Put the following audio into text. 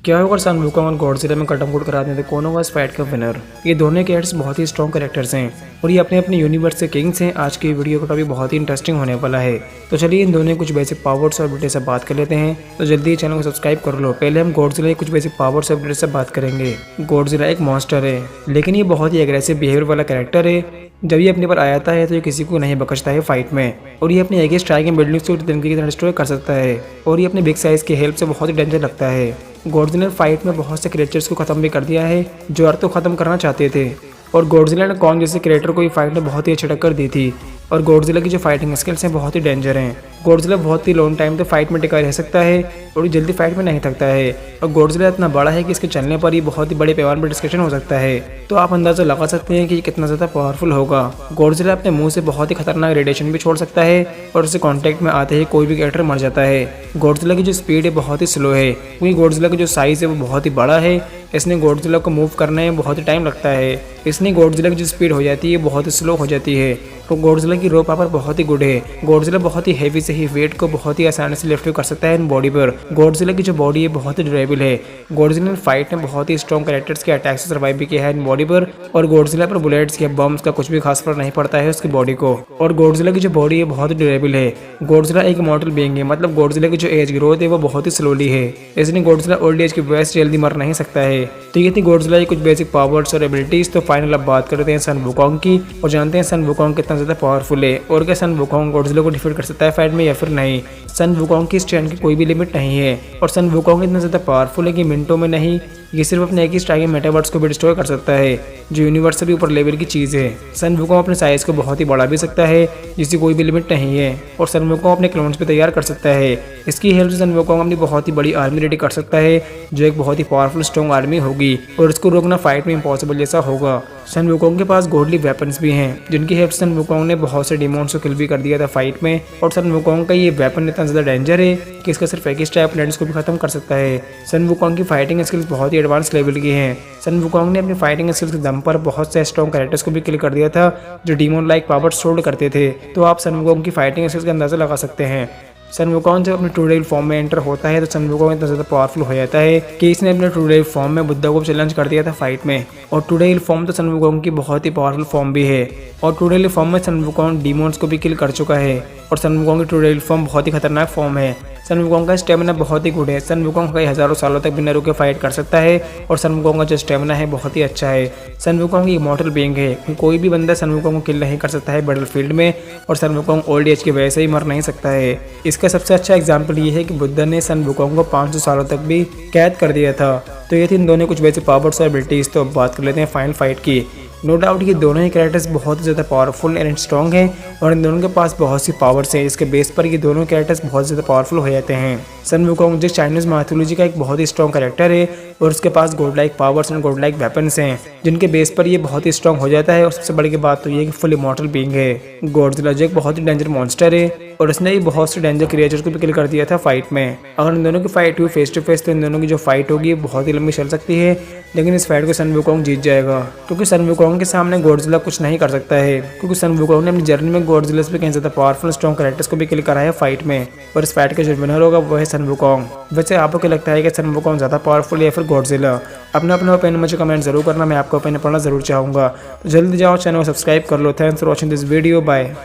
क्या होगा सन वुकोंग और गॉडजिला में कटम-कुट करा दें तो कौन होगा इस फाइट का विनर। ये दोनों कैरेक्टर्स बहुत ही स्ट्रॉन्ग कैरेक्टर्स हैं और ये अपने अपने यूनिवर्स के किंग्स हैं। आज की वीडियो का टॉपिक बहुत ही इंटरेस्टिंग होने वाला है। तो चलिए इन दोनों कुछ बेसिक पावर्स और एबिलिटी से बात कर लेते हैं। तो जल्दी चैनल को सब्सक्राइब कर लो। पहले हम गॉडजिला के कुछ बेसिक पावर्स और एबिलिटी से बात करेंगे। गॉडजिला एक मॉन्स्टर है, लेकिन ये बहुत ही एग्रेसिव बिहेवियर वाला कैरेक्टर है। जब ये अपने पर आता है तो ये किसी को नहीं बख्शता है फाइट में, और ये अपनी एक स्ट्राइकिंग बिल्डिंग्स को तिनके की तरह डिस्ट्रॉय कर सकता है, और ये अपने बिग साइज की हेल्प से बहुत ही डेंजर लगता है। गॉडजिला ने फाइट में बहुत से क्रिएचर्स को खत्म भी कर दिया है जो अर्थ को खत्म करना चाहते थे, और गॉडजिला ने कॉन्ग जैसे क्रिएटर को ये फाइट में बहुत ही अच्छी टक्कर दी थी। और गॉडजिला की जो फाइटिंग स्किल्स हैं बहुत ही डेंजर हैं। गॉडजिला बहुत ही लॉन्ग टाइम तक फाइट में टिका रह सकता है और जल्दी फाइट में नहीं थकता है, और गॉडजिला इतना बड़ा है कि इसके चलने पर ही बहुत ही बड़े पैमाने पर डिस्कशन हो सकता है। तो आप अंदाजा लगा सकते हैं कि ये कितना ज़्यादा पावरफुल होगा। गॉडजिला अपने मुंह से बहुत ही खतरनाक रेडिएशन भी छोड़ सकता है और उससे कॉन्टैक्ट में आते ही कोई भी कैरेक्टर मर जाता है। गॉडजिला की जो स्पीड है बहुत ही स्लो है, क्योंकि गॉडजिला का जो साइज़ है वो बहुत ही बड़ा है। इसने गॉडजिला को मूव करने में बहुत ही टाइम लगता है, इसलिए गॉडजिला की जो स्पीड हो जाती है बहुत ही स्लो हो जाती है। तो गॉडजिला की रो पावर बहुत ही गुड है। गॉडजिला बहुत ही हैवी से ही वेट को बहुत ही आसानी से लिफ्ट कर सकता है इन बॉडी पर। गॉडजिला की जो बॉडी है बहुत ही ड्यूरेबल है। गॉडजिला ने फाइट में बहुत ही स्ट्रॉन्ग कैरेक्टर्स के अटैक से सर्वाइव भी किया है इन बॉडी पर, और गॉडजिला पर बुलेट्स या बम्स का कुछ भी खास फर्क नहीं पड़ता है उसकी बॉडी को। और गॉडजिला की जो बॉडी है बहुत ही ड्यूरेबल है। गॉडजिला एक इमॉर्टल बीइंग है, मतलब गॉडजिला की जो एज ग्रोथ है वो बहुत ही स्लोली है, इसलिए गॉडजिला ओल्ड एज की वजह से जल्दी मर नहीं सकता है। तो ये थी गॉडजिला की कुछ बेसिक पावर्स और एबिलिटीज। तो फाइनल अब बात करते हैं सन वुकोंग की, और जानते हैं सन वुकोंग कितना ज़्यादा पावरफुल है, और क्या सन वुकोंग गॉडजिला को डिफीट कर सकता है फाइट में या फिर नहीं। सन वुकोंग की स्ट्रेंथ की कोई भी लिमिट नहीं है, और सन वुकोंग इतना ज़्यादा पावरफुल है कि मिनटों में नहीं, ये सिर्फ अपने एक ही स्ट्राइकिंग मेटावर्स को भी डिस्ट्रॉय कर सकता है, जो यूनिवर्स से भी ऊपर लेवल की चीज़ है। सन वुकोंग अपने साइज को बहुत ही बढ़ा भी सकता है, जिसकी कोई भी लिमिट नहीं है, और सन वुकोंग अपने क्लोन्स भी तैयार कर सकता है। इसकी हेल्प से सन वुकोंग अपनी बहुत ही बड़ी आर्मी रेडी कर सकता है, जो एक बहुत ही पावरफुल स्ट्रॉन्ग आर्मी होगी, और इसको रोकना फाइट में इम्पॉसिबल जैसा होगा। सन वुकोंग के पास गॉडली वेपन्स भी हैं, जिनकी हेल्प से सन वुकोंग ने बहुत से डिमॉन्स को किल भी कर दिया था फाइट में। और सन वुकोंग का ये वेपन इतना ज़्यादा डेंजर है कि इसका सिर्फ एक ही स्ट्राइक प्लेनेट्स को भी खत्म कर सकता है। सन वुकोंग की फाइटिंग स्किल्स बहुत ही एडवांस लेवल की हैं। सन वुकोंग ने अपनी फाइटिंग स्किल्स के दम पर बहुत से स्ट्रॉन्ग कैरेक्टर्स को भी किल कर दिया था जो डीमोन लाइक पावर्स शोल्ड करते थे। तो आप सन वुकोंग की फाइटिंग स्किल्स का अंदाजा लगा सकते हैं। सन वुकोंग जब अपने ट्रू डेविल फॉर्म में एंटर होता है तो सन वुकोंग इतना ज़्यादा पावरफुल हो जाता है कि इसने अपने ट्रू डेविल फॉर्म में बुद्धा को चैलेंज कर दिया था फाइट में। और ट्रू डेविल फॉर्म तो सन वुकोंग की बहुत ही पावरफुल फॉर्म भी है, और ट्रू डेविल फॉर्म में सन वुकोंग डीमोन्स को भी किल कर चुका है, और सन वुकोंग की ट्रू डेविल फॉर्म बहुत ही खतरनाक फॉर्म है। सन वुकोंग का स्टेमिना बहुत ही गुड है। सन वुकोंग कई हज़ारों सालों तक बिना रुके फाइट कर सकता है, और सन वुकोंग का जो स्टेमिना है बहुत ही अच्छा है। सन वुकोंग एक इमॉर्टल बीइंग है, कोई भी बंदा सन वुकोंग को किल नहीं कर सकता है बैटल फील्ड में, और सन वुकोंग ओल्ड एज की वजह से ही मर नहीं सकता है। इसका सबसे अच्छा एग्जाम्पल ये है कि बुद्धा ने सन वुकोंग को 500 सालों तक भी कैद कर दिया था। तो ये थी इन दोनों कुछ बेसिक पावर्स और एबिलिटीज़। तो अब बात कर लेते हैं फाइनल फाइट की। नो डाउट ये दोनों ही कैरेक्टर्स बहुत ही ज़्यादा पावरफुल एंड स्ट्रॉन्ग हैं, और इन दोनों के पास बहुत सी पावर्स हैं। इसके बेस पर ये दोनों कैरेक्टर्स बहुत ज़्यादा पावरफुल हो जाते हैं। सन वुकोंग जो चाइनीज़ माइथोलॉजी का एक बहुत ही स्ट्रॉन्ग कैरेक्टर है, और उसके पास god like powers and god like weapons हैं, जिनके बेस पर ये बहुत ही स्ट्रॉन्ग हो जाता है। और सबसे बड़ी बात तो ये कि फुल इमॉर्टल बीइंग है। गॉडजिला जो एक बहुत ही डेंजर मॉन्स्टर है, और उसने भी बहुत से डेंजर क्रिएचर्स को भी किल कर दिया था फाइट में। अगर इन दोनों की फाइट हुई फेस टू फेस तो इन दोनों की जो फाइट होगी बहुत ही लंबी चल सकती है, लेकिन इस फाइट को सन वुकोंग जीत जाएगा, क्योंकि सन वुकोंग के सामने गॉडजिला कुछ नहीं कर सकता है। क्योंकि सन वुकोंग ने अपनी जर्नी में गॉडजिला से कहीं ज़्यादा पावरफुल स्ट्रॉन्ग कैरेक्टर्स को भी किल करा है फाइट में, और इस फाइट का जो विनर होगा वो है सन वुकोंग। वैसे आपको क्या लगता है कि सन वुकोंग ज़्यादा पावरफुल है या फिर गॉडजिला? अपना ओपिनियन मुझे कमेंट जरूर करना, मैं आपका ओपिनियन पढ़ना जरूर चाहूँगा। तो जल्दी जाओ, चैनल को सब्सक्राइब कर लो। Thanks for watching this video, bye.